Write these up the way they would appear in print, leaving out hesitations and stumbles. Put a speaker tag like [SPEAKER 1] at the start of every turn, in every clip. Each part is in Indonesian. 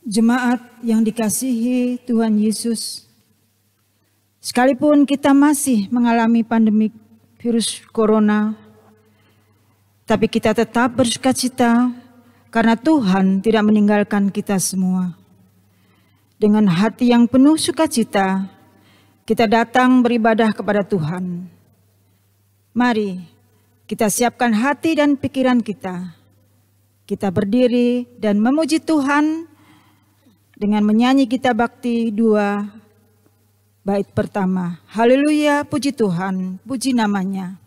[SPEAKER 1] Jemaat yang dikasihi Tuhan Yesus, sekalipun kita masih mengalami pandemi virus corona, tapi kita tetap bersukacita karena Tuhan tidak meninggalkan kita semua. Dengan hati yang penuh sukacita, kita datang beribadah kepada Tuhan. Mari kita siapkan hati dan pikiran kita. Kita berdiri dan memuji Tuhan dengan menyanyi Gita Bakti 2 bait pertama. Haleluya, puji Tuhan, puji namanya.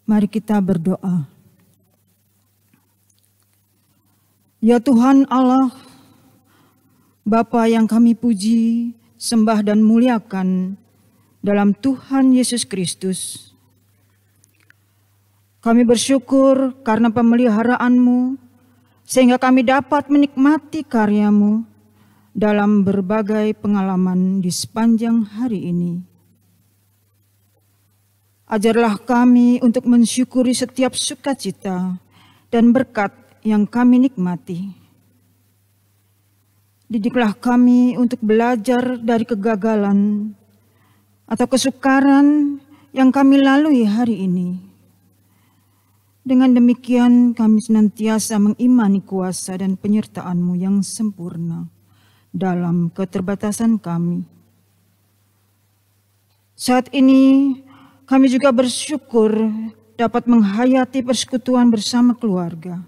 [SPEAKER 1] Mari kita berdoa. Ya Tuhan Allah, Bapa yang kami puji, sembah dan muliakan dalam Tuhan Yesus Kristus. Kami bersyukur karena pemeliharaan-Mu, sehingga kami dapat menikmati karya-Mu dalam berbagai pengalaman di sepanjang hari ini. Ajarlah kami untuk mensyukuri setiap sukacita dan berkat yang kami nikmati. Didiklah kami untuk belajar dari kegagalan atau kesukaran yang kami lalui hari ini. Dengan demikian kami senantiasa mengimani kuasa dan penyertaan-Mu yang sempurna dalam keterbatasan kami. Saat ini kami juga bersyukur dapat menghayati persekutuan bersama keluarga.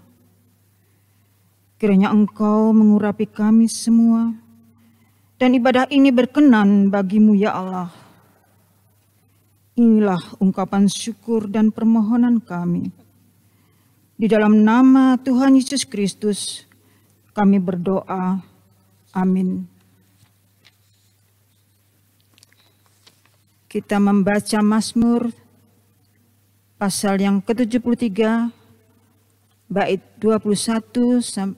[SPEAKER 1] Kiranya Engkau mengurapi kami semua, dan ibadah ini berkenan bagi-Mu ya Allah. Inilah ungkapan syukur dan permohonan kami. Di dalam nama Tuhan Yesus Kristus kami berdoa. Amin. Kita membaca Mazmur pasal yang ke-73 bait 21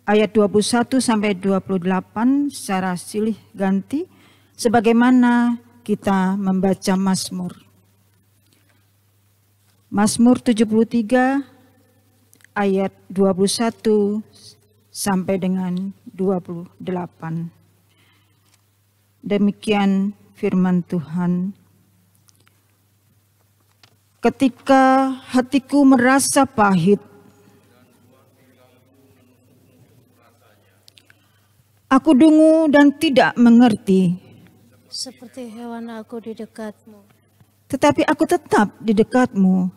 [SPEAKER 1] ayat 21 sampai 28 secara silih ganti sebagaimana kita membaca Mazmur. Mazmur 73 ayat 21 sampai dengan 28. Demikian firman Tuhan. Ketika hatiku merasa pahit, aku dungu dan tidak mengerti.
[SPEAKER 2] Seperti hewan aku di dekatmu.
[SPEAKER 1] Tetapi aku tetap di dekatmu.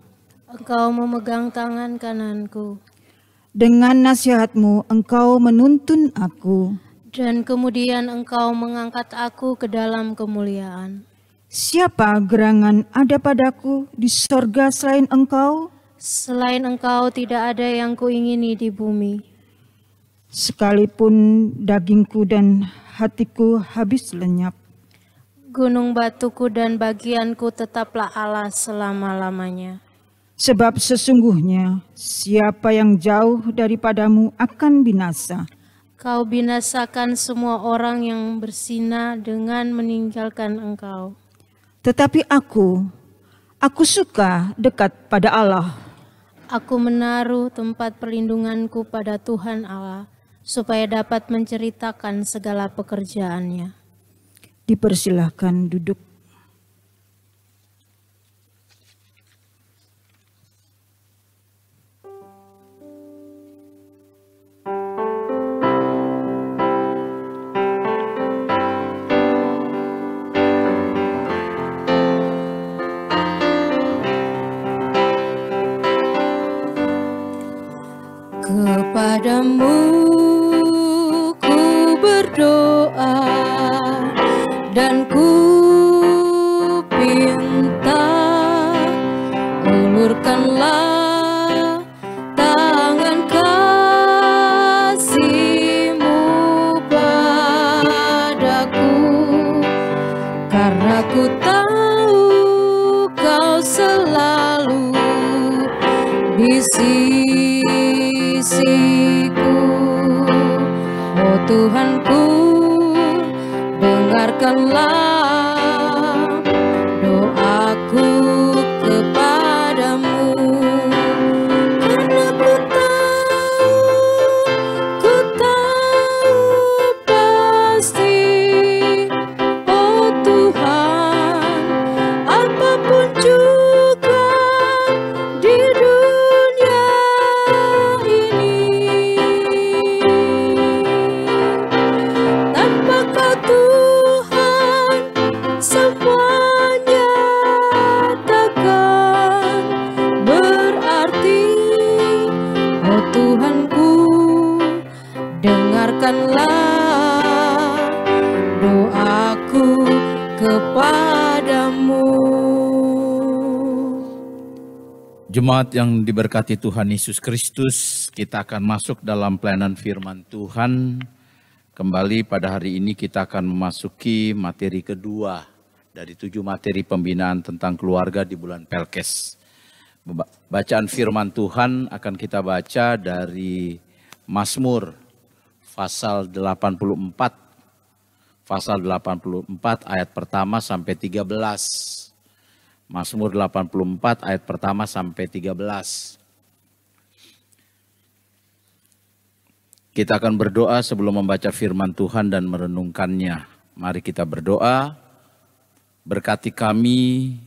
[SPEAKER 2] Engkau memegang tangan kananku.
[SPEAKER 1] Dengan nasihatmu engkau menuntun aku.
[SPEAKER 2] Dan kemudian engkau mengangkat aku ke dalam kemuliaan.
[SPEAKER 1] Siapa gerangan ada padaku di sorga selain engkau?
[SPEAKER 2] Selain engkau tidak ada yang kuingini di bumi.
[SPEAKER 1] Sekalipun dagingku dan hatiku habis lenyap,
[SPEAKER 2] gunung batuku dan bagianku tetaplah Allah selama-lamanya.
[SPEAKER 1] Sebab sesungguhnya siapa yang jauh daripadamu akan binasa.
[SPEAKER 2] Kau binasakan semua orang yang berzina dengan meninggalkan engkau.
[SPEAKER 1] Tetapi aku suka dekat pada Allah.
[SPEAKER 2] Aku menaruh tempat perlindunganku pada Tuhan Allah, supaya dapat menceritakan segala pekerjaannya.
[SPEAKER 1] Dipersilahkan duduk.
[SPEAKER 2] Kepadamu ku berdoa dan ku pinta, ulurkanlah tangan kasih-Mu padaku, karena ku tahu Kau selalu di sisiku. Oh Tuhanku, dengarkanlah doaku kepadamu, karena ku tahu pasti, oh Tuhan, apapun juga di dunia ini, tanpa Kau Tuhan semuanya takkan berarti. Oh Tuhanku, dengarkanlah doaku kepadamu.
[SPEAKER 3] Jemaat yang diberkati Tuhan Yesus Kristus, kita akan masuk dalam pelayanan firman Tuhan. Kembali pada hari ini kita akan memasuki materi kedua dari 7 materi pembinaan tentang keluarga di bulan Pelkes. Bacaan firman Tuhan akan kita baca dari Mazmur pasal 84. Pasal 84 ayat pertama sampai 13. Mazmur 84 ayat pertama sampai 13. Kita akan berdoa sebelum membaca firman Tuhan dan merenungkannya. Mari kita berdoa. Berkati kami,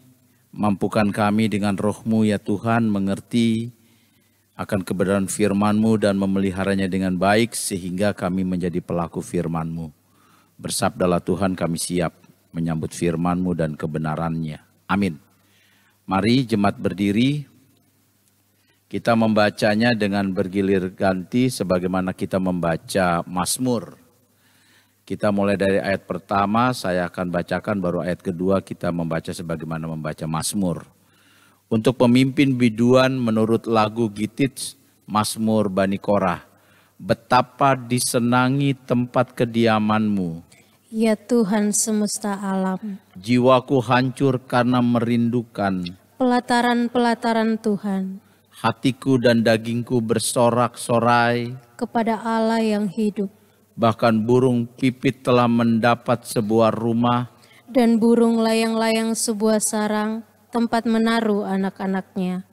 [SPEAKER 3] mampukan kami dengan roh-Mu ya Tuhan, mengerti akan kebenaran firman-Mu dan memeliharanya dengan baik sehingga kami menjadi pelaku firman-Mu. Bersabdalah Tuhan, kami siap menyambut firman-Mu dan kebenarannya. Amin. Mari jemaat berdiri. Kita membacanya dengan bergilir ganti sebagaimana kita membaca Mazmur. Kita mulai dari ayat pertama, saya akan bacakan, baru ayat kedua kita membaca sebagaimana membaca Mazmur. Untuk pemimpin biduan menurut lagu Gittits, Mazmur Bani Korah. Betapa disenangi tempat kediaman-Mu,
[SPEAKER 2] Ya Tuhan semesta alam.
[SPEAKER 3] Jiwaku hancur karena merindukan.
[SPEAKER 2] Pelataran-pelataran Tuhan.
[SPEAKER 3] Hatiku dan dagingku bersorak-sorai
[SPEAKER 2] Kepada Allah yang hidup.
[SPEAKER 3] Bahkan burung pipit telah mendapat sebuah rumah.
[SPEAKER 2] Dan burung layang-layang sebuah sarang, tempat menaruh anak-anaknya.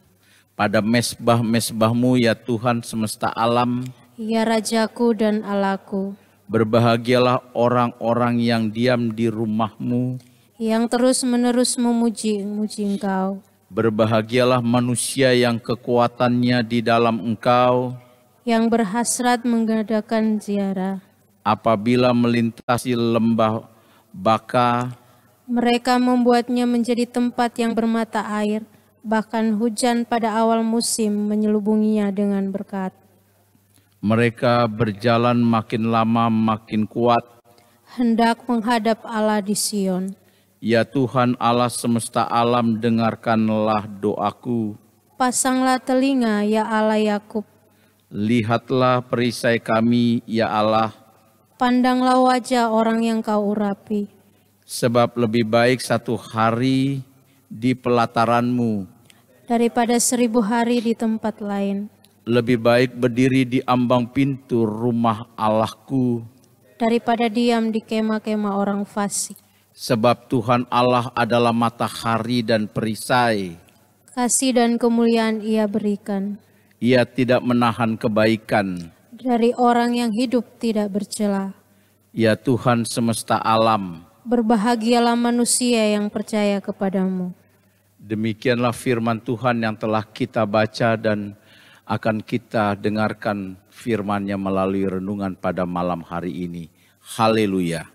[SPEAKER 3] Pada mesbah-mesbah-Mu ya Tuhan semesta alam.
[SPEAKER 2] Ya Rajaku dan Allahku.
[SPEAKER 3] Berbahagialah orang-orang yang diam di rumah-Mu.
[SPEAKER 2] Yang terus-menerus memuji Engkau.
[SPEAKER 3] Berbahagialah manusia yang kekuatannya di dalam Engkau.
[SPEAKER 2] Yang berhasrat mengadakan ziarah.
[SPEAKER 3] Apabila melintasi lembah Baka,
[SPEAKER 2] mereka membuatnya menjadi tempat yang bermata air. Bahkan hujan pada awal musim menyelubunginya dengan berkat.
[SPEAKER 3] Mereka berjalan makin lama makin kuat.
[SPEAKER 2] Hendak menghadap Allah di Sion.
[SPEAKER 3] Ya Tuhan Allah semesta alam, dengarkanlah doaku.
[SPEAKER 2] Pasanglah telinga ya Allah Yakub.
[SPEAKER 3] Lihatlah perisai kami ya Allah.
[SPEAKER 2] Pandanglah wajah orang yang Kau urapi.
[SPEAKER 3] Sebab lebih baik 1 hari di pelataran-Mu
[SPEAKER 2] daripada 1000 hari di tempat lain.
[SPEAKER 3] Lebih baik berdiri di ambang pintu rumah Allahku
[SPEAKER 2] daripada diam di kemah-kemah orang fasik.
[SPEAKER 3] Sebab Tuhan Allah adalah matahari dan perisai.
[SPEAKER 2] Kasih dan kemuliaan Ia berikan.
[SPEAKER 3] Ia tidak menahan kebaikan.
[SPEAKER 2] Dari orang yang hidup tidak bercela.
[SPEAKER 3] Ya Tuhan semesta alam.
[SPEAKER 2] Berbahagialah manusia yang percaya kepadamu.
[SPEAKER 3] Demikianlah firman Tuhan yang telah kita baca dan akan kita dengarkan firman-Nya melalui renungan pada malam hari ini. Haleluya.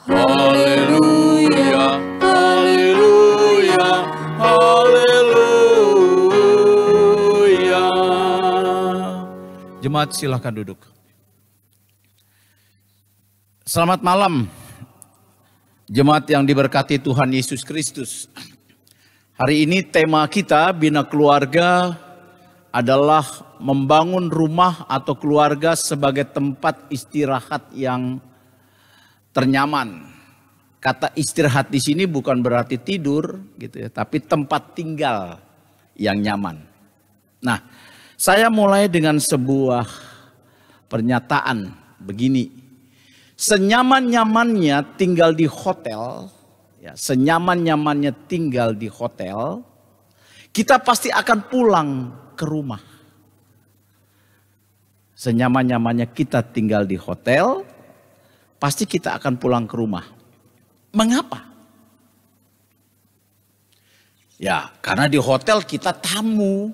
[SPEAKER 3] Haleluya, haleluya, haleluya. Jemaat silakan duduk. Selamat malam, jemaat yang diberkati Tuhan Yesus Kristus. Hari ini tema kita Bina Keluarga adalah membangun rumah atau keluarga sebagai tempat istirahat yang ternyaman. Kata istirahat di sini bukan berarti tidur gitu ya, tapi tempat tinggal yang nyaman. Nah, saya mulai dengan sebuah pernyataan begini. Senyaman-nyamannya tinggal di hotel, ya, senyaman-nyamannya tinggal di hotel, kita pasti akan pulang ke rumah. Senyaman-nyamannya kita tinggal di hotel, pasti kita akan pulang ke rumah. Mengapa? Ya, karena di hotel kita tamu.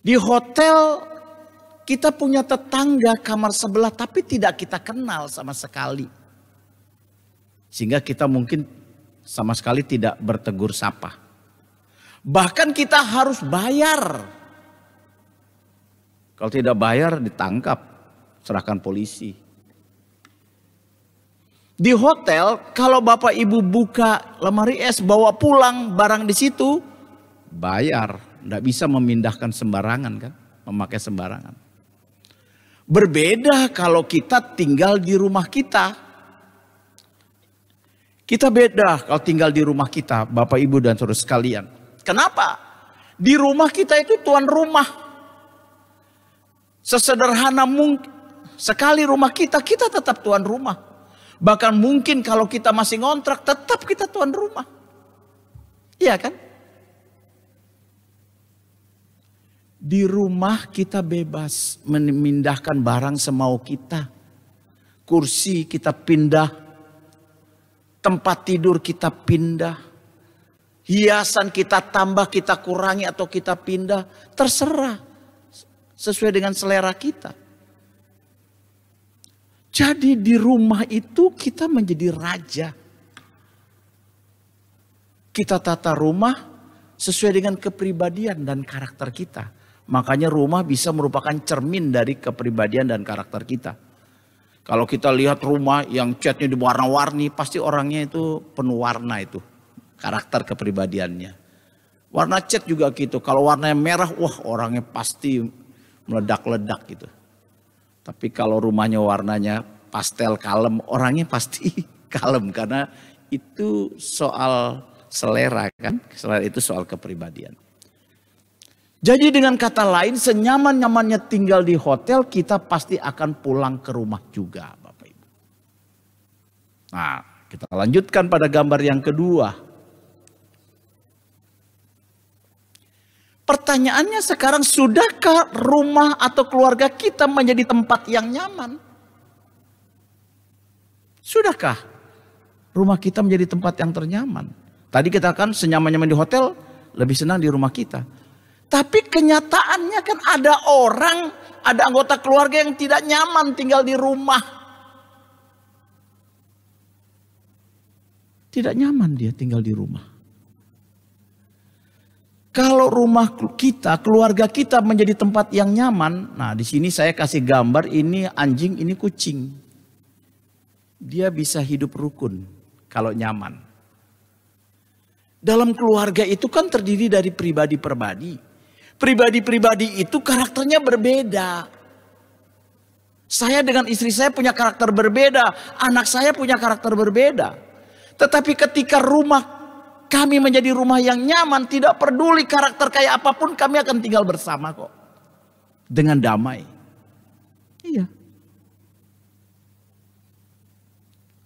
[SPEAKER 3] Di hotel kita punya tetangga kamar sebelah tapi tidak kita kenal sama sekali. Sehingga kita mungkin sama sekali tidak bertegur sapa. Bahkan kita harus bayar. Kalau tidak bayar ditangkap, serahkan polisi. Di hotel kalau Bapak Ibu buka lemari es bawa pulang barang di situ, bayar. Tidak bisa memindahkan sembarangan kan, memakai sembarangan. Berbeda kalau kita tinggal di rumah kita. Kita beda kalau tinggal di rumah kita, Bapak Ibu dan saudara sekalian. Kenapa? Di rumah kita itu tuan rumah. Sesederhana mungkin sekali rumah kita tetap tuan rumah. Bahkan mungkin kalau kita masih ngontrak tetap kita tuan rumah. Iya kan? Di rumah kita bebas memindahkan barang semau kita. Kursi kita pindah. Tempat tidur kita pindah. Hiasan kita tambah, kita kurangi atau kita pindah. Terserah. Sesuai dengan selera kita. Jadi di rumah itu kita menjadi raja. Kita tata rumah sesuai dengan kepribadian dan karakter kita. Makanya rumah bisa merupakan cermin dari kepribadian dan karakter kita. Kalau kita lihat rumah yang catnya diwarna-warni, pasti orangnya itu penuh warna itu. Karakter kepribadiannya. Warna cat juga gitu. Kalau warnanya merah, wah orangnya pasti meledak-ledak gitu. Tapi kalau rumahnya warnanya pastel kalem, orangnya pasti kalem. Karena itu soal selera kan. Selera itu soal kepribadian. Jadi dengan kata lain, senyaman-nyamannya tinggal di hotel, kita pasti akan pulang ke rumah juga, Bapak Ibu. Nah, kita lanjutkan pada gambar yang kedua. Pertanyaannya sekarang, sudahkah rumah atau keluarga kita menjadi tempat yang nyaman? Sudahkah rumah kita menjadi tempat yang ternyaman? Tadi kita kan senyaman-nyaman di hotel, lebih senang di rumah kita. Tapi kenyataannya kan ada orang, ada anggota keluarga yang tidak nyaman tinggal di rumah. Tidak nyaman dia tinggal di rumah. Kalau rumah kita, keluarga kita menjadi tempat yang nyaman. Nah, di sini saya kasih gambar, ini anjing, ini kucing. Dia bisa hidup rukun kalau nyaman. Dalam keluarga itu kan terdiri dari pribadi-pribadi. Pribadi-pribadi itu karakternya berbeda. Saya dengan istri saya punya karakter berbeda. Anak saya punya karakter berbeda. Tetapi ketika rumah kami menjadi rumah yang nyaman, tidak peduli karakter kayak apapun, kami akan tinggal bersama kok. Dengan damai. Iya.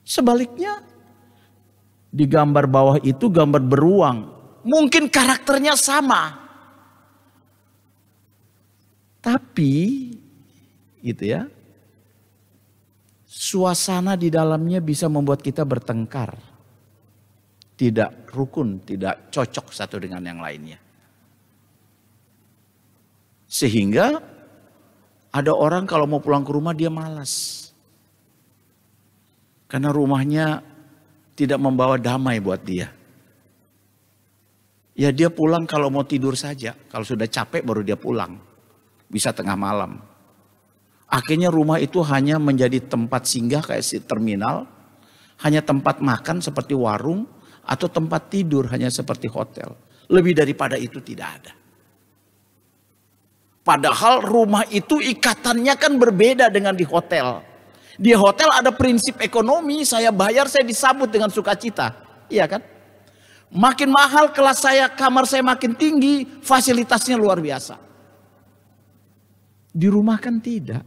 [SPEAKER 3] Sebaliknya, di gambar bawah itu gambar beruang. Mungkin karakternya sama. Tapi, gitu ya, suasana di dalamnya bisa membuat kita bertengkar. Tidak rukun, tidak cocok satu dengan yang lainnya. Sehingga ada orang kalau mau pulang ke rumah dia malas. Karena rumahnya tidak membawa damai buat dia. Ya dia pulang kalau mau tidur saja. Kalau sudah capek baru dia pulang. Bisa tengah malam. Akhirnya rumah itu hanya menjadi tempat singgah kayak si terminal, hanya tempat makan seperti warung, atau tempat tidur hanya seperti hotel. Lebih daripada itu tidak ada. Padahal rumah itu ikatannya kan berbeda dengan di hotel. Di hotel ada prinsip ekonomi, saya bayar saya disambut dengan sukacita. Iya kan? Makin mahal kelas saya, kamar saya makin tinggi, fasilitasnya luar biasa. Di rumah kan tidak.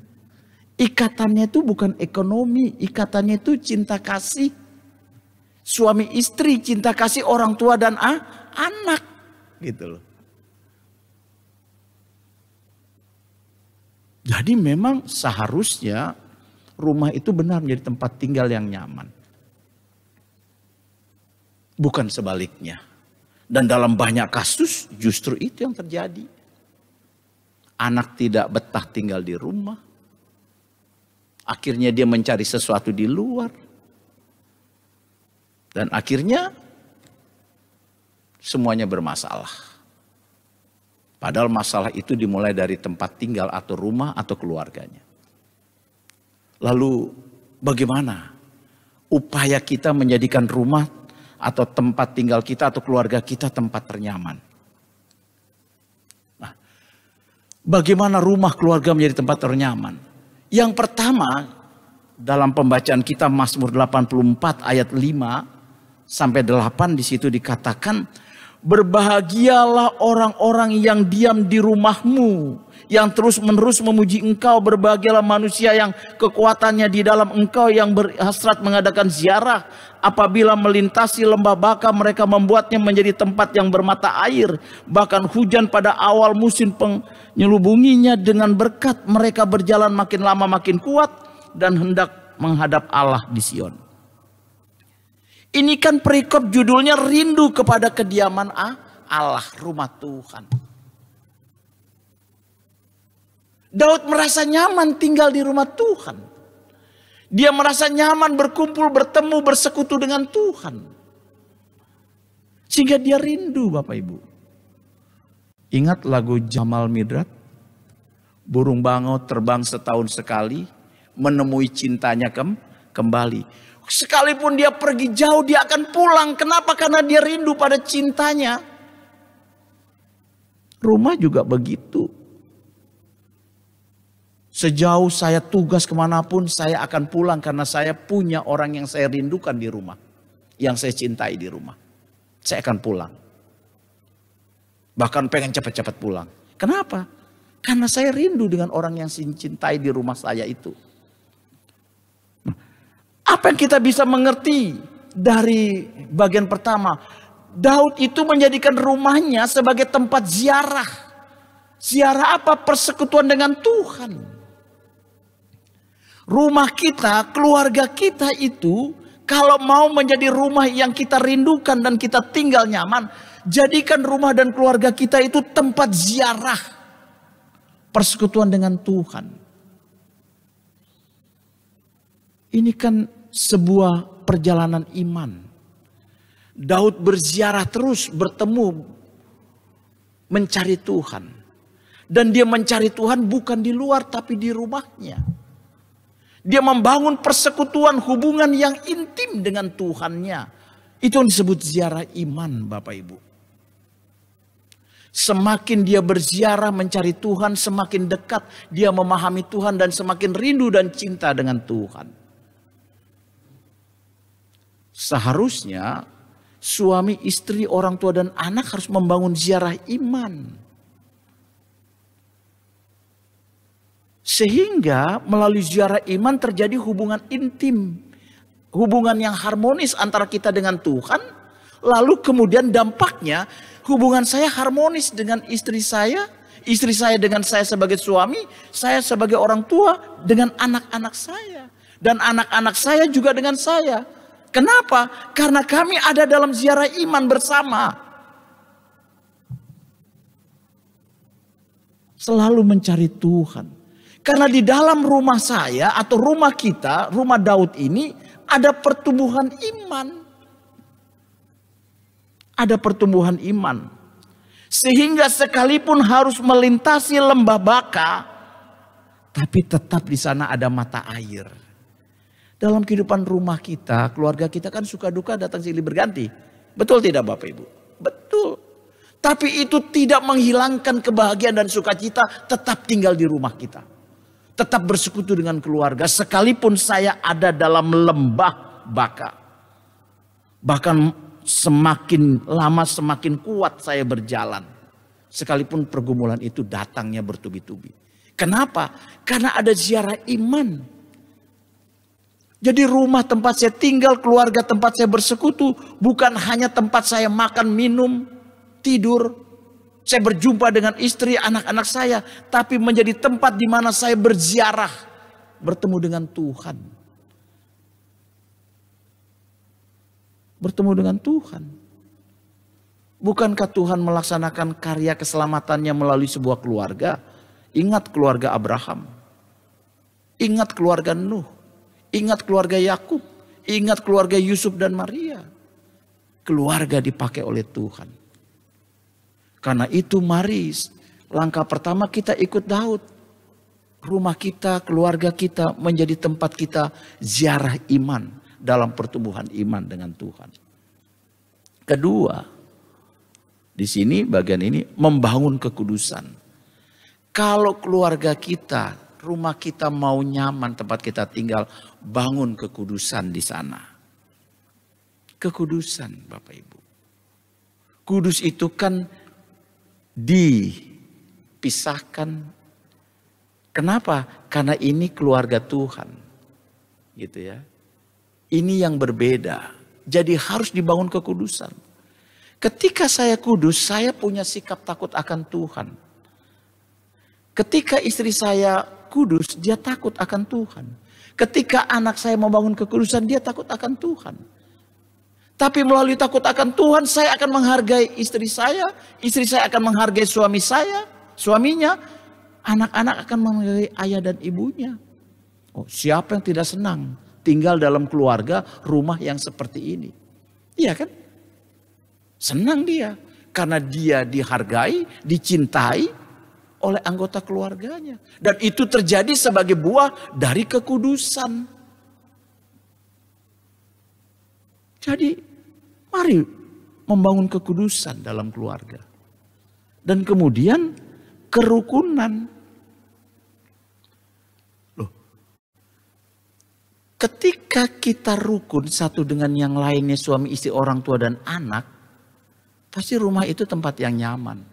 [SPEAKER 3] Ikatannya itu bukan ekonomi, ikatannya itu cinta kasih. Suami istri, cinta kasih orang tua dan anak. Gitu loh. Jadi memang seharusnya rumah itu benar menjadi tempat tinggal yang nyaman. Bukan sebaliknya. Dan dalam banyak kasus justru itu yang terjadi. Anak tidak betah tinggal di rumah. Akhirnya dia mencari sesuatu di luar. Dan akhirnya semuanya bermasalah. Padahal masalah itu dimulai dari tempat tinggal atau rumah atau keluarganya. Lalu bagaimana upaya kita menjadikan rumah atau tempat tinggal kita atau keluarga kita tempat ternyaman? Nah, bagaimana rumah keluarga menjadi tempat ternyaman? Yang pertama, dalam pembacaan kita Mazmur 84 ayat 5 sampai 8 di situ dikatakan, berbahagialah orang-orang yang diam di rumahmu, yang terus-menerus memuji engkau. Berbahagialah manusia yang kekuatannya di dalam engkau, yang berhasrat mengadakan ziarah. Apabila melintasi lembah Baka, mereka membuatnya menjadi tempat yang bermata air. Bahkan hujan pada awal musim penyelubunginya. Dengan berkat mereka berjalan makin lama makin kuat dan hendak menghadap Allah di Sion. Ini kan perikop judulnya rindu kepada kediaman Allah, rumah Tuhan. Daud merasa nyaman tinggal di rumah Tuhan. Dia merasa nyaman berkumpul, bertemu, bersekutu dengan Tuhan. Sehingga dia rindu, Bapak Ibu. Ingat lagu Jamal Mirdad? Burung bangau terbang setahun sekali, menemui cintanya kembali. Sekalipun dia pergi jauh, dia akan pulang. Kenapa? Karena dia rindu pada cintanya. Rumah juga begitu. Sejauh saya tugas kemanapun, saya akan pulang karena saya punya orang yang saya rindukan di rumah. Yang saya cintai di rumah. Saya akan pulang. Bahkan pengen cepat-cepat pulang. Kenapa? Karena saya rindu dengan orang yang saya cintai di rumah saya itu. Apa yang kita bisa mengerti dari bagian pertama? Daud itu menjadikan rumahnya sebagai tempat ziarah. Ziarah apa? Persekutuan dengan Tuhan. Rumah kita, keluarga kita itu, kalau mau menjadi rumah yang kita rindukan dan kita tinggal nyaman, jadikan rumah dan keluarga kita itu tempat ziarah. Persekutuan dengan Tuhan. Ini kan sebuah perjalanan iman. Daud berziarah terus, bertemu, mencari Tuhan. Dan dia mencari Tuhan bukan di luar tapi di rumahnya. Dia membangun persekutuan, hubungan yang intim dengan Tuhannya. Itu yang disebut ziarah iman, Bapak Ibu. Semakin dia berziarah mencari Tuhan, semakin dekat dia memahami Tuhan dan semakin rindu dan cinta dengan Tuhan. Seharusnya suami, istri, orang tua dan anak harus membangun ziarah iman. Sehingga melalui ziarah iman terjadi hubungan intim. Hubungan yang harmonis antara kita dengan Tuhan. Lalu kemudian dampaknya hubungan saya harmonis dengan istri saya. Istri saya dengan saya sebagai suami. Saya sebagai orang tua dengan anak-anak saya. Dan anak-anak saya juga dengan saya. Kenapa? Karena kami ada dalam ziarah iman bersama. Selalu mencari Tuhan. Karena di dalam rumah saya atau rumah kita, rumah Daud ini ada pertumbuhan iman. Ada pertumbuhan iman. Sehingga sekalipun harus melintasi lembah Baka, tapi tetap di sana ada mata air. Dalam kehidupan rumah kita, keluarga kita kan suka duka datang silih berganti. Betul tidak Bapak Ibu? Betul. Tapi itu tidak menghilangkan kebahagiaan dan sukacita tetap tinggal di rumah kita. Tetap bersekutu dengan keluarga sekalipun saya ada dalam lembah baka. Bahkan semakin lama semakin kuat saya berjalan. Sekalipun pergumulan itu datangnya bertubi-tubi. Kenapa? Karena ada ziarah iman. Jadi rumah tempat saya tinggal, keluarga tempat saya bersekutu, bukan hanya tempat saya makan, minum, tidur. Saya berjumpa dengan istri, anak-anak saya. Tapi menjadi tempat di mana saya berziarah, bertemu dengan Tuhan. Bertemu dengan Tuhan. Bukankah Tuhan melaksanakan karya keselamatannya melalui sebuah keluarga? Ingat keluarga Abraham. Ingat keluarga Nuh. Ingat keluarga Yakub. Ingat keluarga Yusuf dan Maria. Keluarga dipakai oleh Tuhan. Karena itu mari langkah pertama kita ikut Daud. Rumah kita, keluarga kita menjadi tempat kita ziarah iman. Dalam pertumbuhan iman dengan Tuhan. Kedua, di sini bagian ini membangun kekudusan. Kalau keluarga kita, rumah kita mau nyaman tempat kita tinggal, bangun kekudusan di sana. Kekudusan Bapak Ibu. Kudus itu kan dipisahkan. Kenapa? Karena ini keluarga Tuhan. Gitu ya. Ini yang berbeda. Jadi harus dibangun kekudusan. Ketika saya kudus, saya punya sikap takut akan Tuhan. Ketika istri saya kudus, dia takut akan Tuhan. Ketika anak saya membangun kekudusan, dia takut akan Tuhan. Tapi melalui takut akan Tuhan, saya akan menghargai istri saya akan menghargai suaminya, anak-anak akan menghargai ayah dan ibunya. Oh, siapa yang tidak senang tinggal dalam keluarga rumah yang seperti ini? Iya kan? Senang dia. Karena dia dihargai, dicintai oleh anggota keluarganya. Dan itu terjadi sebagai buah dari kekudusan. Jadi mari membangun kekudusan dalam keluarga. Dan kemudian kerukunan. Ketika kita rukun satu dengan yang lainnya, suami istri, orang tua dan anak, pasti rumah itu tempat yang nyaman.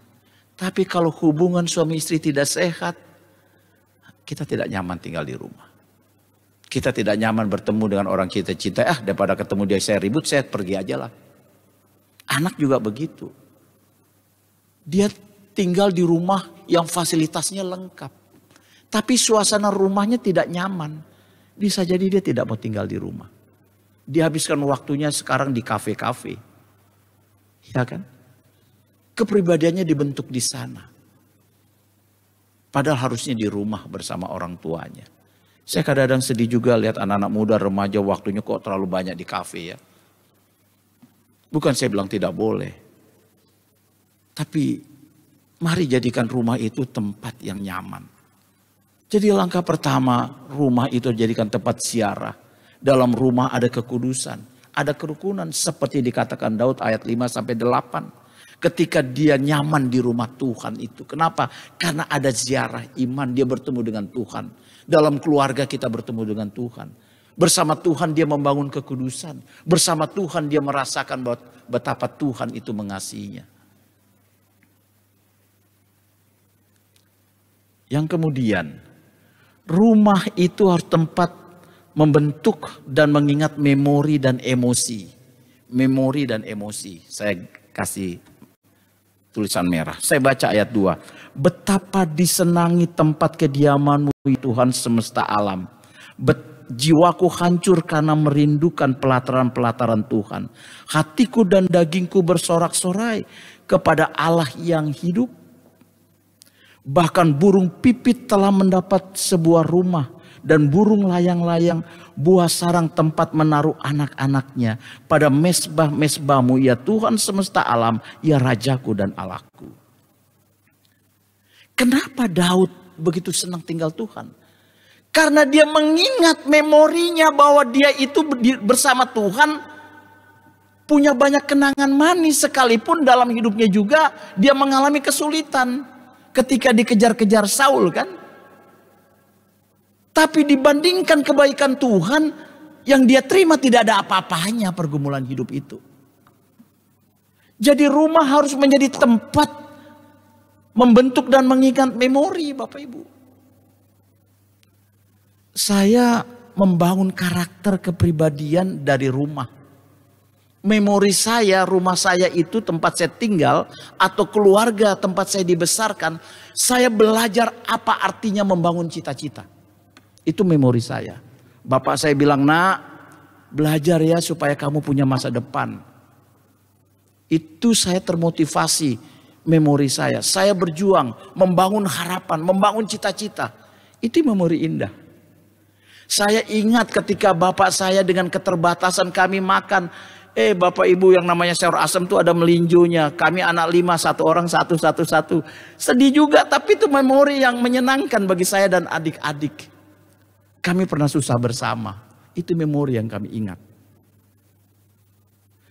[SPEAKER 3] Tapi kalau hubungan suami istri tidak sehat, kita tidak nyaman tinggal di rumah. Kita tidak nyaman bertemu dengan orang kita cintai, daripada ketemu dia saya ribut, saya pergi aja lah. Anak juga begitu. Dia tinggal di rumah yang fasilitasnya lengkap. Tapi suasana rumahnya tidak nyaman. Bisa jadi dia tidak mau tinggal di rumah. Dia habiskan waktunya sekarang di kafe-kafe. Ya kan? Kepribadiannya dibentuk di sana. Padahal harusnya di rumah bersama orang tuanya. Saya kadang-kadang sedih juga lihat anak-anak muda, remaja waktunya kok terlalu banyak di kafe ya. Bukan saya bilang tidak boleh. Tapi mari jadikan rumah itu tempat yang nyaman. Jadi langkah pertama, rumah itu jadikan tempat ziarah. Dalam rumah ada kekudusan, ada kerukunan seperti dikatakan Daud ayat 5-8. Ketika dia nyaman di rumah Tuhan itu. Kenapa? Karena ada ziarah iman, dia bertemu dengan Tuhan. Dalam keluarga kita bertemu dengan Tuhan. Bersama Tuhan dia membangun kekudusan. Bersama Tuhan dia merasakan betapa Tuhan itu mengasihinya. Yang kemudian, rumah itu harus tempat membentuk dan mengingat memori dan emosi. Memori dan emosi. Saya kasih tulisan merah. Saya baca ayat 2. Betapa disenangi tempat kediamanmu Tuhan semesta alam. Jiwaku hancur karena merindukan pelataran-pelataran Tuhan. Hatiku dan dagingku bersorak-sorai kepada Allah yang hidup. Bahkan burung pipit telah mendapat sebuah rumah. Dan burung layang-layang buah sarang tempat menaruh anak-anaknya. Pada mesbah-mesbahmu ya Tuhan semesta alam, ya Rajaku dan Allahku. Kenapa Daud begitu senang tinggal Tuhan? Karena dia mengingat memorinya bahwa dia itu bersama Tuhan, punya banyak kenangan manis, sekalipun dalam hidupnya juga dia mengalami kesulitan ketika dikejar-kejar Saul kan. Tapi dibandingkan kebaikan Tuhan yang dia terima, tidak ada apa-apanya pergumulan hidup itu. Jadi rumah harus menjadi tempat membentuk dan mengingat memori, Bapak Ibu. Saya membangun karakter kepribadian dari rumah. Memori saya, rumah saya itu tempat saya tinggal atau keluarga tempat saya dibesarkan. Saya belajar apa artinya membangun cita-cita. Itu memori saya. Bapak saya bilang, nak, belajar ya supaya kamu punya masa depan. Itu saya termotivasi, memori saya. Saya berjuang, membangun harapan, membangun cita-cita. Itu memori indah. Saya ingat ketika bapak saya dengan keterbatasan kami makan. Bapak ibu yang namanya sayur asam itu ada melinjonya. Kami anak 5, satu orang satu. Sedih juga, tapi itu memori yang menyenangkan bagi saya dan adik-adik. Kami pernah susah bersama. Itu memori yang kami ingat.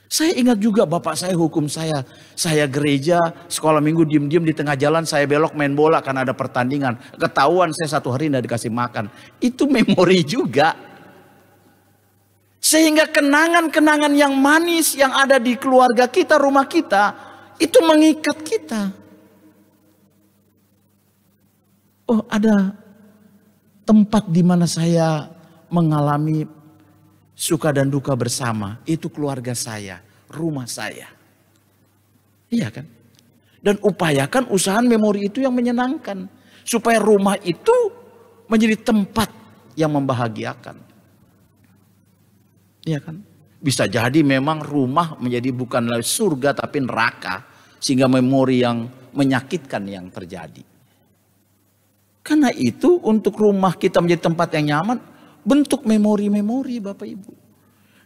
[SPEAKER 3] Saya ingat juga bapak saya hukum saya. Saya gereja, sekolah minggu diem-diem di tengah jalan saya belok main bola karena ada pertandingan. Ketahuan saya 1 hari tidak dikasih makan. Itu memori juga. Sehingga kenangan-kenangan yang manis yang ada di keluarga kita, rumah kita, itu mengikat kita. Oh, ada tempat di mana saya mengalami suka dan duka bersama. Itu keluarga saya, rumah saya. Iya kan? Dan upayakan usahaan memori itu yang menyenangkan. Supaya rumah itu menjadi tempat yang membahagiakan. Iya kan? Bisa jadi memang rumah menjadi bukanlah surga tapi neraka. Sehingga memori yang menyakitkan yang terjadi. Karena itu untuk rumah kita menjadi tempat yang nyaman, bentuk memori-memori Bapak Ibu.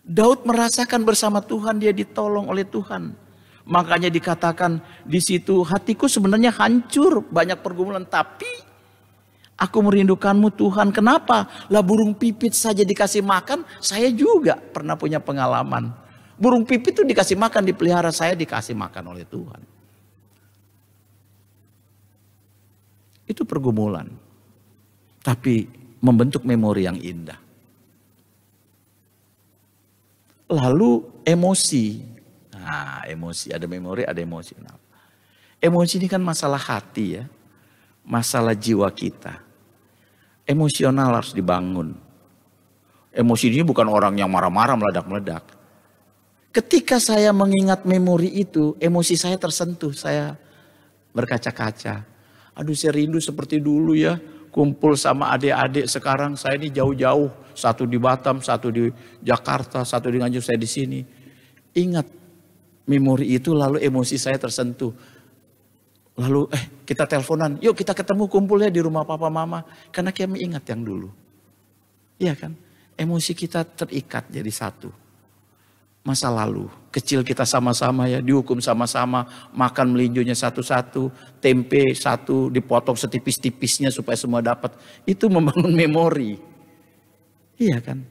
[SPEAKER 3] Daud merasakan bersama Tuhan dia ditolong oleh Tuhan. Makanya dikatakan di situ hatiku sebenarnya hancur, banyak pergumulan, tapi aku merindukanmu Tuhan. Kenapa? Lah burung pipit saja dikasih makan, saya juga pernah punya pengalaman. Burung pipit itu dikasih makan, dipelihara, saya dikasih makan oleh Tuhan. Itu pergumulan. Tapi membentuk memori yang indah. Lalu emosi. Nah, emosi, ada memori, ada emosi. Nah, emosi ini kan masalah hati ya. Masalah jiwa kita. Emosional harus dibangun. Emosi ini bukan orang yang marah-marah meledak-meledak. Ketika saya mengingat memori itu, emosi saya tersentuh, saya berkaca-kaca. Aduh, saya rindu seperti dulu ya. Kumpul sama adik-adik, sekarang saya ini jauh-jauh. Satu di Batam, satu di Jakarta, satu di Nganjuk, saya di sini. Ingat memori itu, lalu emosi saya tersentuh. Lalu kita teleponan, yuk kita ketemu kumpul ya di rumah papa mama. Karena kami ingat yang dulu. Iya kan? Emosi kita terikat jadi satu. Masa lalu, kecil kita sama-sama ya, dihukum sama-sama, makan melinjonya satu-satu, tempe satu, dipotong setipis-tipisnya supaya semua dapat. Itu membangun memori. Iya kan?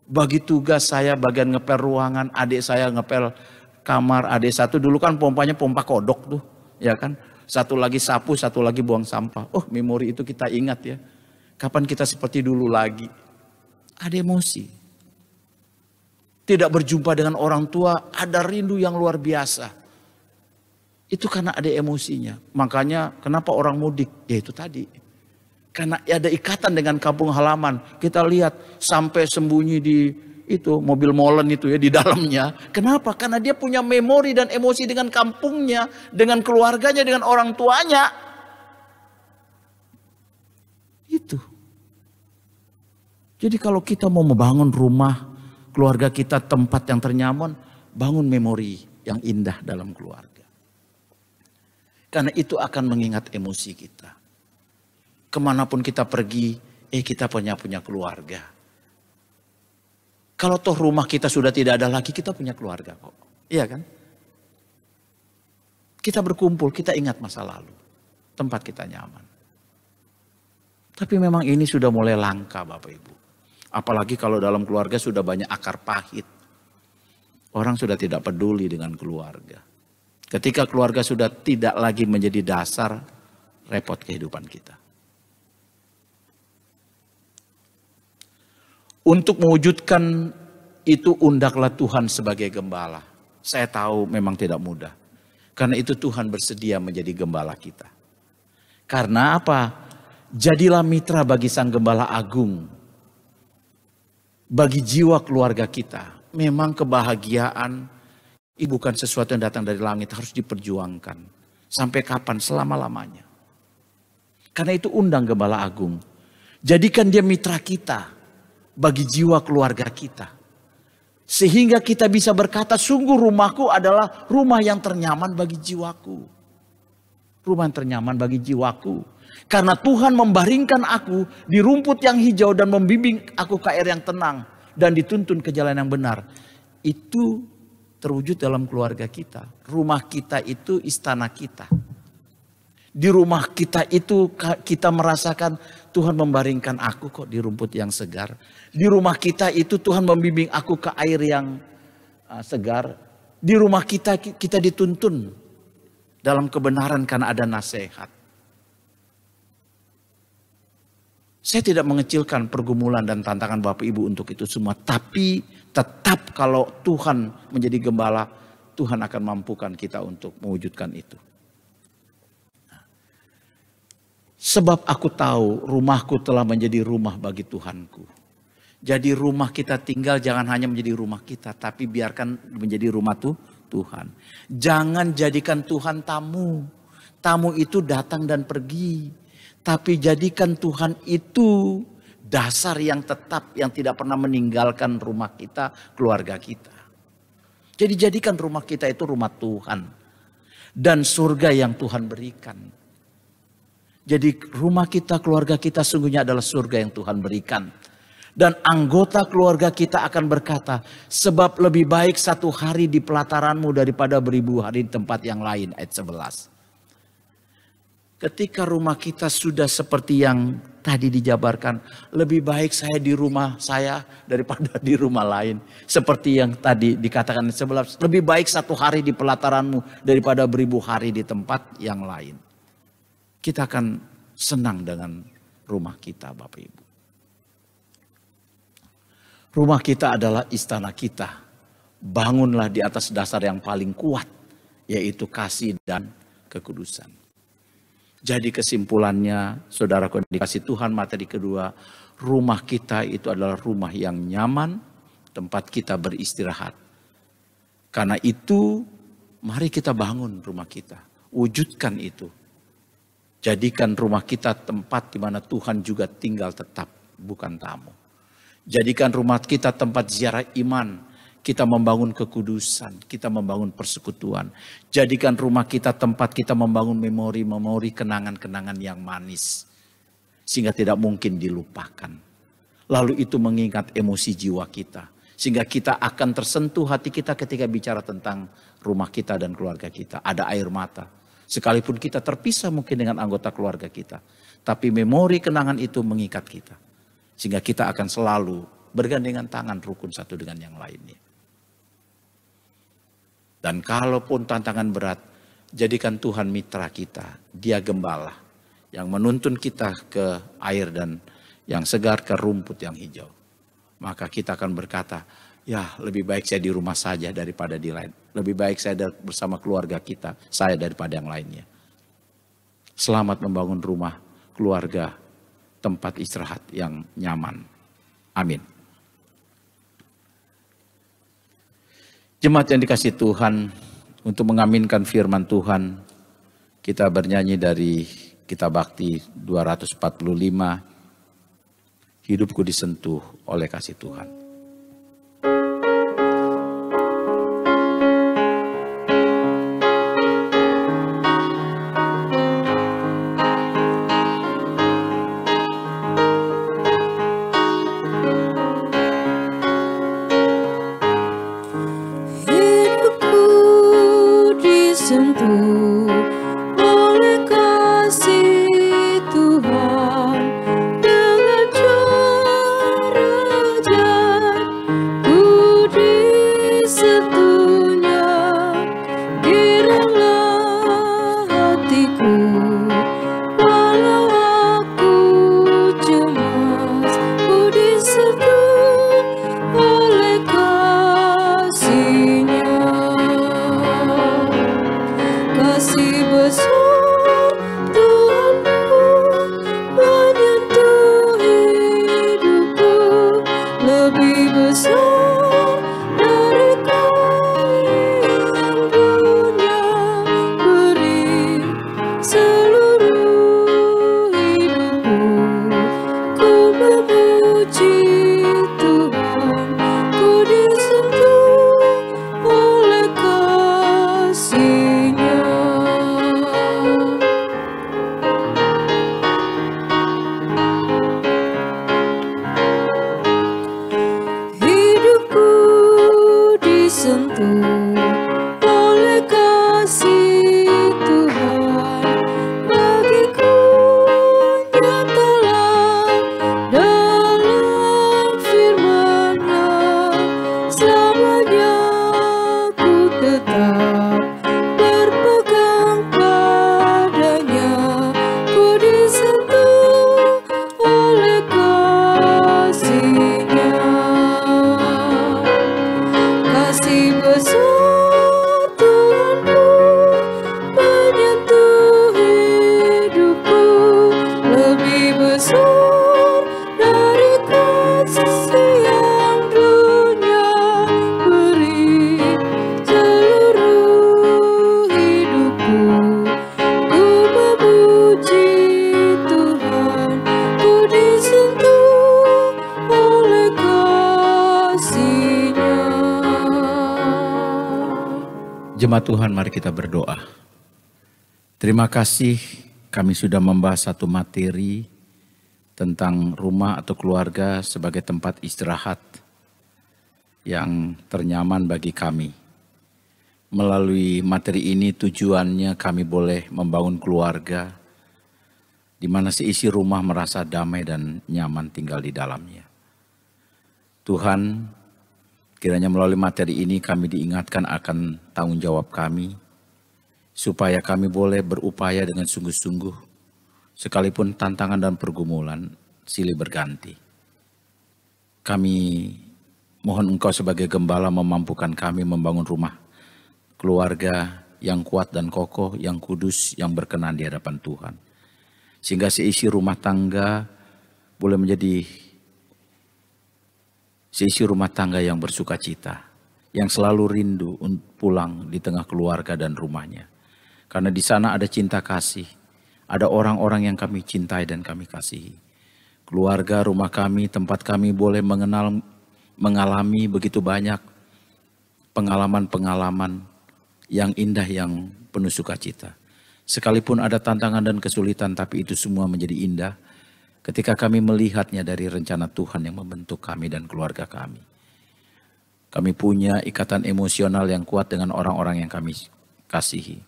[SPEAKER 3] Bagi tugas saya bagian ngepel ruangan, adik saya ngepel kamar, adik satu dulu kan pompanya pompa kodok tuh, ya kan? Satu lagi sapu, satu lagi buang sampah. Oh, memori itu kita ingat ya. Kapan kita seperti dulu lagi? Ada emosi. Tidak berjumpa dengan orang tua, ada rindu yang luar biasa. Itu karena ada emosinya. Makanya kenapa orang mudik? Ya itu tadi. Karena ada ikatan dengan kampung halaman. Kita lihat sampai sembunyi di itu mobil molen itu ya di dalamnya. Kenapa? Karena dia punya memori dan emosi dengan kampungnya, dengan keluarganya, dengan orang tuanya. Itu. Jadi kalau kita mau membangun rumah, keluarga kita tempat yang ternyaman, bangun memori yang indah dalam keluarga. Karena itu akan mengingat emosi kita. Kemanapun kita pergi, kita punya keluarga. Kalau toh rumah kita sudah tidak ada lagi, kita punya keluarga kok. Iya kan? Kita berkumpul, kita ingat masa lalu. Tempat kita nyaman. Tapi memang ini sudah mulai langka Bapak Ibu. Apalagi kalau dalam keluarga sudah banyak akar pahit. Orang sudah tidak peduli dengan keluarga. Ketika keluarga sudah tidak lagi menjadi dasar, repot kehidupan kita. Untuk mewujudkan itu undaklah Tuhan sebagai gembala. Saya tahu memang tidak mudah. Karena itu Tuhan bersedia menjadi gembala kita. Karena apa? Jadilah mitra bagi Sang Gembala Agung. Bagi jiwa keluarga kita. Memang kebahagiaan bukan sesuatu yang datang dari langit, harus diperjuangkan. Sampai kapan? Selama-lamanya. Karena itu undang Gembala Agung. Jadikan dia mitra kita. Bagi jiwa keluarga kita. Sehingga kita bisa berkata, sungguh rumahku adalah rumah yang ternyaman bagi jiwaku. Rumah yang ternyaman bagi jiwaku. Karena Tuhan membaringkan aku di rumput yang hijau dan membimbing aku ke air yang tenang. Dan dituntun ke jalan yang benar. Itu terwujud dalam keluarga kita. Rumah kita itu istana kita. Di rumah kita itu kita merasakan Tuhan membaringkan aku kok di rumput yang segar. Di rumah kita itu Tuhan membimbing aku ke air yang segar. Di rumah kita dituntun dalam kebenaran karena ada nasihat. Saya tidak mengecilkan pergumulan dan tantangan Bapak Ibu untuk itu semua. Tapi tetap kalau Tuhan menjadi gembala, Tuhan akan mampukan kita untuk mewujudkan itu. Sebab aku tahu rumahku telah menjadi rumah bagi Tuhanku. Jadi rumah kita tinggal jangan hanya menjadi rumah kita. Tapi biarkan menjadi rumah Tuhan. Jangan jadikan Tuhan tamu. Tamu itu datang dan pergi. Tapi jadikan Tuhan itu dasar yang tetap, yang tidak pernah meninggalkan rumah kita, keluarga kita. Jadi jadikan rumah kita itu rumah Tuhan. Dan surga yang Tuhan berikan. Jadi rumah kita, keluarga kita sungguhnya adalah surga yang Tuhan berikan. Dan anggota keluarga kita akan berkata, sebab lebih baik satu hari di pelataranmu daripada beribu hari di tempat yang lain. Ayat 11. Ketika rumah kita sudah seperti yang tadi dijabarkan. Lebih baik saya di rumah saya daripada di rumah lain. Seperti yang tadi dikatakan sebelah. Lebih baik satu hari di pelataranmu daripada beribu hari di tempat yang lain. Kita akan senang dengan rumah kita Bapak Ibu. Rumah kita adalah istana kita. Bangunlah di atas dasar yang paling kuat. Yaitu kasih dan kekudusan. Jadi kesimpulannya, saudaraku yang dikasihi Tuhan, materi kedua, rumah kita itu adalah rumah yang nyaman, tempat kita beristirahat. Karena itu, mari kita bangun rumah kita, wujudkan itu. Jadikan rumah kita tempat di mana Tuhan juga tinggal tetap, bukan tamu. Jadikan rumah kita tempat ziarah iman. Kita membangun kekudusan, kita membangun persekutuan. Jadikan rumah kita tempat kita membangun memori-memori, kenangan-kenangan yang manis. Sehingga tidak mungkin dilupakan. Lalu itu mengingat emosi jiwa kita. Sehingga kita akan tersentuh hati kita ketika bicara tentang rumah kita dan keluarga kita. Ada air mata. Sekalipun kita terpisah mungkin dengan anggota keluarga kita. Tapi memori kenangan itu mengikat kita. Sehingga kita akan selalu bergandengan tangan rukun satu dengan yang lainnya. Dan kalaupun tantangan berat, jadikan Tuhan mitra kita. Dia gembala yang menuntun kita ke air dan yang segar, ke rumput yang hijau. Maka kita akan berkata, ya lebih baik saya di rumah saja daripada di lain. Lebih baik saya bersama keluarga kita, saya daripada yang lainnya. Selamat membangun rumah, keluarga, tempat istirahat yang nyaman. Amin. Jemaat yang dikasihi Tuhan, untuk mengaminkan firman Tuhan, kita bernyanyi dari Kitab Bakti 245, Hidupku disentuh oleh kasih Tuhan.
[SPEAKER 2] Sentuh oleh kasih Tuhan,
[SPEAKER 3] Jemaat Tuhan, mari kita berdoa. Terima kasih kami sudah membahas satu materi tentang rumah atau keluarga sebagai tempat istirahat yang ternyaman bagi kami. Melalui materi ini tujuannya kami boleh membangun keluarga di mana seisi rumah merasa damai dan nyaman tinggal di dalamnya. Tuhan, kiranya melalui materi ini kami diingatkan akan tanggung jawab kami, supaya kami boleh berupaya dengan sungguh-sungguh, sekalipun tantangan dan pergumulan silih berganti. Kami mohon Engkau sebagai gembala memampukan kami membangun rumah, keluarga yang kuat dan kokoh, yang kudus, yang berkenan di hadapan Tuhan. Sehingga seisi rumah tangga boleh menjadi seisi rumah tangga yang bersuka cita, yang selalu rindu pulang di tengah keluarga dan rumahnya. Karena di sana ada cinta kasih, ada orang-orang yang kami cintai dan kami kasihi. Keluarga, rumah kami, tempat kami boleh mengalami begitu banyak pengalaman-pengalaman yang indah, yang penuh sukacita. Sekalipun ada tantangan dan kesulitan, tapi itu semua menjadi indah ketika kami melihatnya dari rencana Tuhan yang membentuk kami dan keluarga kami. Kami punya ikatan emosional yang kuat dengan orang-orang yang kami kasihi.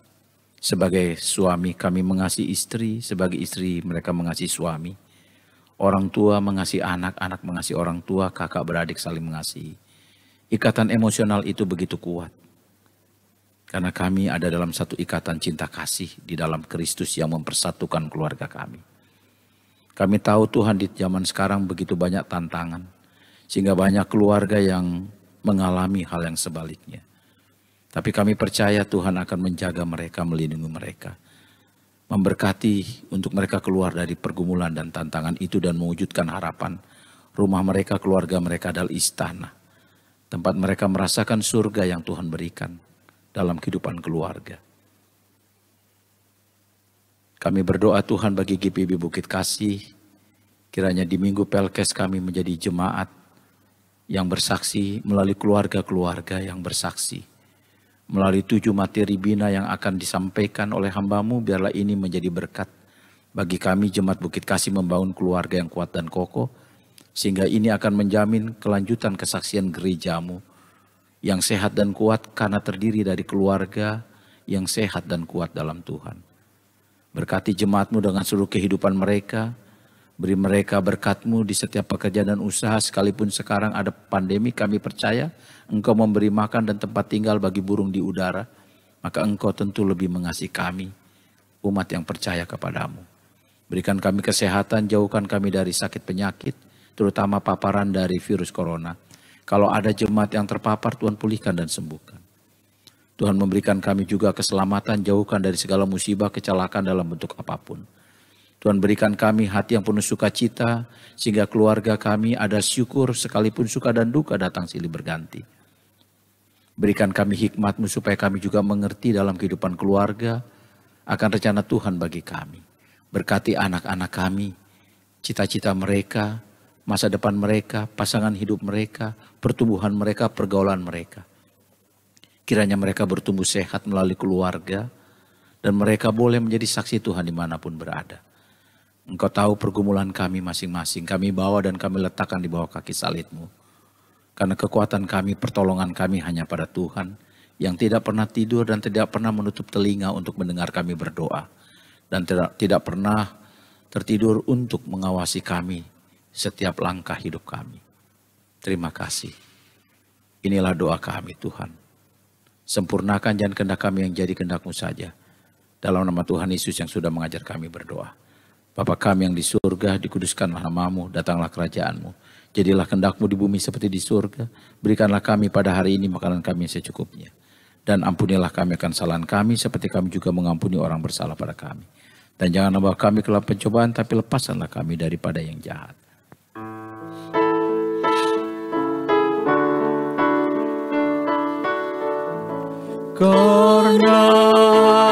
[SPEAKER 3] Sebagai suami kami mengasihi istri, sebagai istri mereka mengasihi suami. Orang tua mengasihi anak, anak mengasihi orang tua, kakak beradik saling mengasihi. Ikatan emosional itu begitu kuat. Karena kami ada dalam satu ikatan cinta kasih di dalam Kristus yang mempersatukan keluarga kami. Kami tahu Tuhan di zaman sekarang begitu banyak tantangan. Sehingga banyak keluarga yang mengalami hal yang sebaliknya. Tapi kami percaya Tuhan akan menjaga mereka, melindungi mereka. Memberkati untuk mereka keluar dari pergumulan dan tantangan itu dan mewujudkan harapan. Rumah mereka, keluarga mereka adalah istana. Tempat mereka merasakan surga yang Tuhan berikan dalam kehidupan keluarga. Kami berdoa Tuhan bagi GPIB Bukit Kasih. Kiranya di minggu Pelkes kami menjadi jemaat yang bersaksi melalui keluarga-keluarga yang bersaksi. Melalui 7 materi bina yang akan disampaikan oleh hamba-Mu, biarlah ini menjadi berkat bagi kami Jemaat Bukit Kasih membangun keluarga yang kuat dan kokoh, sehingga ini akan menjamin kelanjutan kesaksian gereja-Mu yang sehat dan kuat karena terdiri dari keluarga yang sehat dan kuat dalam Tuhan. Berkati jemaat-Mu dengan seluruh kehidupan mereka, beri mereka berkat-Mu di setiap pekerjaan dan usaha, sekalipun sekarang ada pandemi, kami percaya Engkau memberi makan dan tempat tinggal bagi burung di udara, maka Engkau tentu lebih mengasihi kami, umat yang percaya kepadamu. Berikan kami kesehatan, jauhkan kami dari sakit penyakit, terutama paparan dari virus corona. Kalau ada jemaat yang terpapar, Tuhan pulihkan dan sembuhkan. Tuhan memberikan kami juga keselamatan, jauhkan dari segala musibah, kecelakaan dalam bentuk apapun. Tuhan berikan kami hati yang penuh sukacita, sehingga keluarga kami ada syukur sekalipun suka dan duka datang silih berganti. Berikan kami hikmat-Mu supaya kami juga mengerti dalam kehidupan keluarga akan rencana Tuhan bagi kami. Berkati anak-anak kami, cita-cita mereka, masa depan mereka, pasangan hidup mereka, pertumbuhan mereka, pergaulan mereka. Kiranya mereka bertumbuh sehat melalui keluarga dan mereka boleh menjadi saksi Tuhan dimanapun berada. Engkau tahu pergumulan kami masing-masing, kami bawa dan kami letakkan di bawah kaki salib-Mu. Karena kekuatan kami, pertolongan kami hanya pada Tuhan yang tidak pernah tidur dan tidak pernah menutup telinga untuk mendengar kami berdoa. Dan tidak pernah tertidur untuk mengawasi kami setiap langkah hidup kami. Terima kasih. Inilah doa kami Tuhan. Sempurnakan jangan kehendak kami yang jadi kehendak-Mu saja. Dalam nama Tuhan Yesus yang sudah mengajar kami berdoa. Bapa kami yang di surga, dikuduskanlah nama-Mu, datanglah kerajaan-Mu. Jadilah kehendak-Mu di bumi seperti di surga. Berikanlah kami pada hari ini makanan kami yang secukupnya. Dan ampunilah kami akan kesalahan kami seperti kami juga mengampuni orang bersalah pada kami. Dan jangan membawa kami ke dalam pencobaan, tapi lepaskanlah kami daripada yang jahat.
[SPEAKER 4] Karena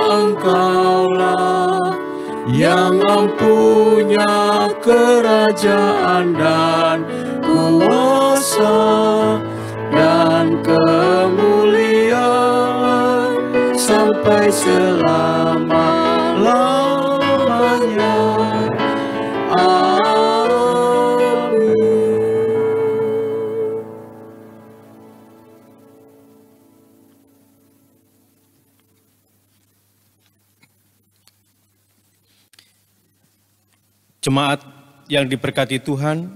[SPEAKER 4] Engkaulah yang mempunyai kerajaan dan kuasa dan kemuliaan selama-lamanya.
[SPEAKER 5] Jemaat yang diberkati Tuhan,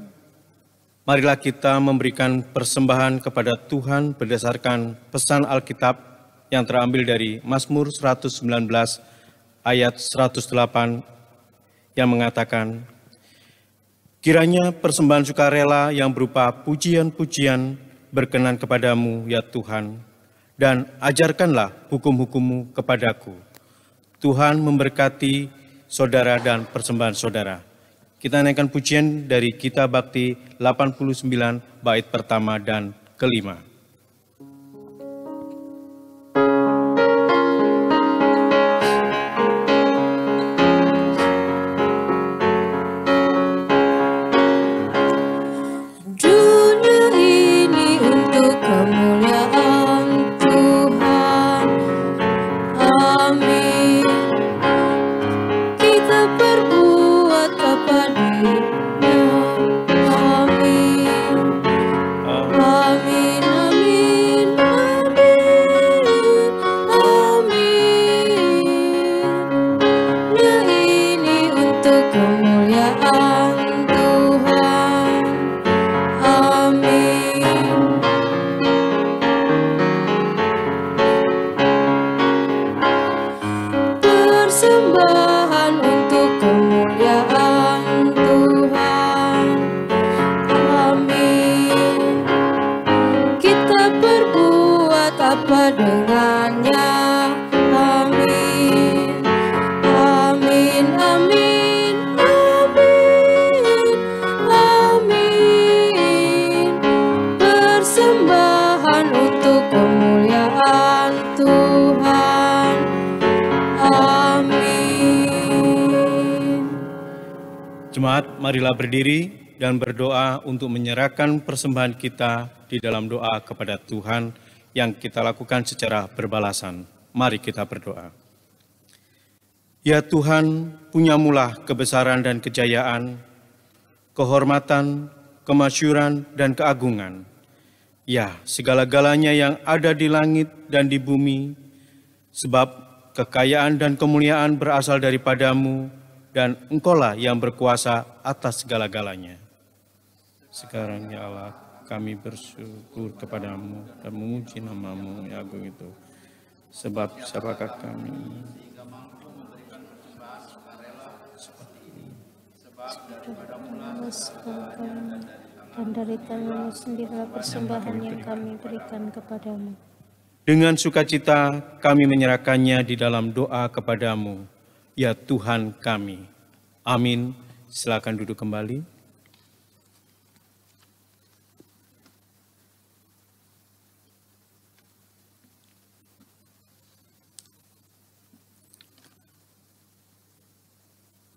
[SPEAKER 5] marilah kita memberikan persembahan kepada Tuhan berdasarkan pesan Alkitab yang terambil dari Mazmur 119 ayat 108 yang mengatakan, kiranya persembahan sukarela yang berupa pujian-pujian berkenan kepadamu ya Tuhan, dan ajarkanlah hukum-hukum-Mu kepadaku. Tuhan memberkati saudara dan persembahan saudara. Kita naikkan pujian dari Gita Bakti 89 bait pertama dan kelima.
[SPEAKER 2] Dunia ini untuk kemuliaan Tuhan. Amin. Kita berbuat kepadanya. Amin. Amin, amin, amin, amin. Dunia ini untuk kemuliaan Tuhan. Amin. Persembahan untuk kemuliaan Tuhan. Amin. Kita berbuat apa dengannya. Amin. Amin, amin, amin, amin. Persembahan untuk kemuliaan Tuhan. Amin.
[SPEAKER 5] Jemaat, marilah berdiri dan berdoa untuk menyerahkan persembahan kita di dalam doa kepada Tuhan yang kita lakukan secara berbalasan. Mari kita berdoa. Ya Tuhan, punyamulah kebesaran dan kejayaan, kehormatan, kemasyuran, dan keagungan. Ya, segala-galanya yang ada di langit dan di bumi, sebab kekayaan dan kemuliaan berasal daripadamu, dan Engkaulah yang berkuasa atas segala-galanya. Sekarang ya Allah, kami bersyukur kepadamu dan memuji namamu yang agung itu. Sebab siapakah kami?
[SPEAKER 2] Dan dari tanganmu sendirilah persembahan yang kami berikan kepadamu.
[SPEAKER 5] Dengan sukacita kami menyerahkannya di dalam doa kepadamu, ya Tuhan kami. Amin. Silakan duduk kembali.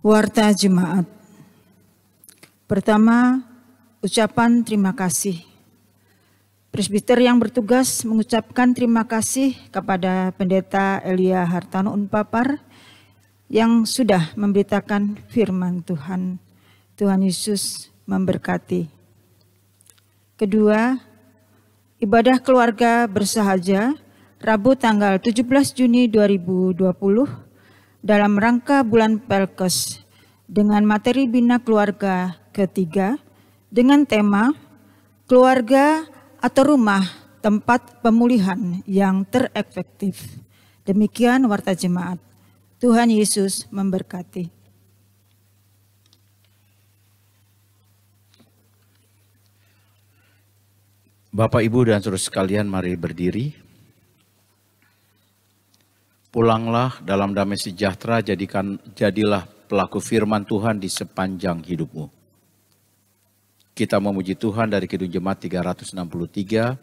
[SPEAKER 1] Warta Jemaat. Pertama, ucapan terima kasih. Presbiter yang bertugas mengucapkan terima kasih kepada Pendeta Elia Hartano Unpapar yang sudah memberitakan firman Tuhan. Tuhan Yesus memberkati. Kedua, ibadah keluarga bersahaja Rabu tanggal 17 Juni 2020 dalam rangka bulan Pelkes dengan materi Bina Keluarga ketiga dengan tema Keluarga atau Rumah Tempat Pemulihan yang Terefektif. Demikian warta jemaat. Tuhan Yesus memberkati.
[SPEAKER 3] Bapak, Ibu, dan saudara sekalian, mari berdiri. Pulanglah dalam damai sejahtera, jadilah pelaku firman Tuhan di sepanjang hidupmu. Kita memuji Tuhan dari Kidung Jemaat 363,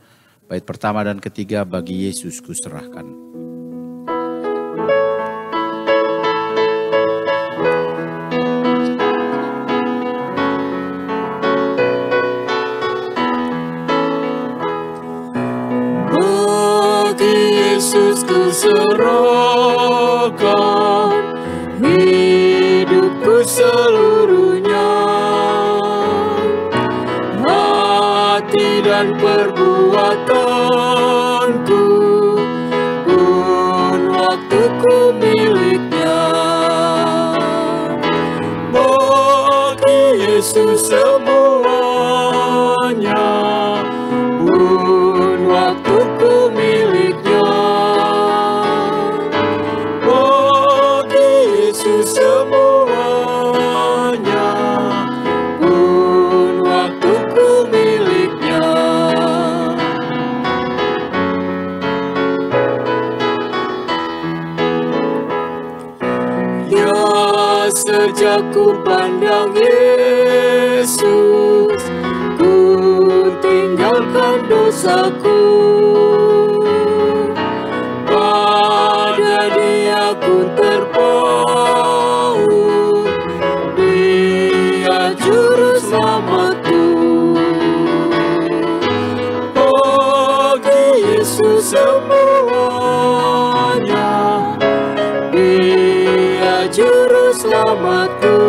[SPEAKER 3] bait pertama dan ketiga, bagi Yesus kuserahkan.
[SPEAKER 4] Bagi Yesus kuserahkan. dan perbuatanku, pun waktuku miliknya. Bagi Yesus semuanya, pun waktuku miliknya. Bagi Yesus semuanya, pun waktuku miliknya. Ya, sejak ku pandang Yesus, ku tinggalkan dosaku. Pada Dia ku terpaut, Dia juru selamatku. Bagi Yesus semuanya, Dia juru selamatku.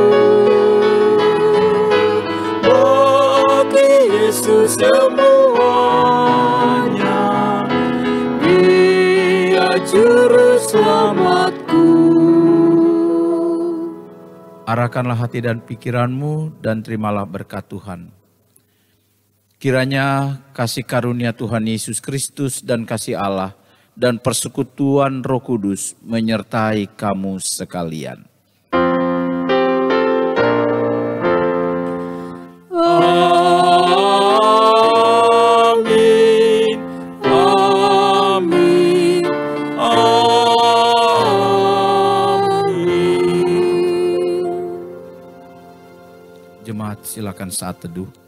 [SPEAKER 4] Bagi Yesus semuanya, Dia juru selamatku.
[SPEAKER 3] Arahkanlah hati dan pikiranmu dan terimalah berkat Tuhan. Kiranya kasih karunia Tuhan Yesus Kristus dan kasih Allah dan persekutuan Roh Kudus menyertai kamu sekalian.
[SPEAKER 4] Amin, amin, amin.
[SPEAKER 3] Jemaat silakan saat teduh.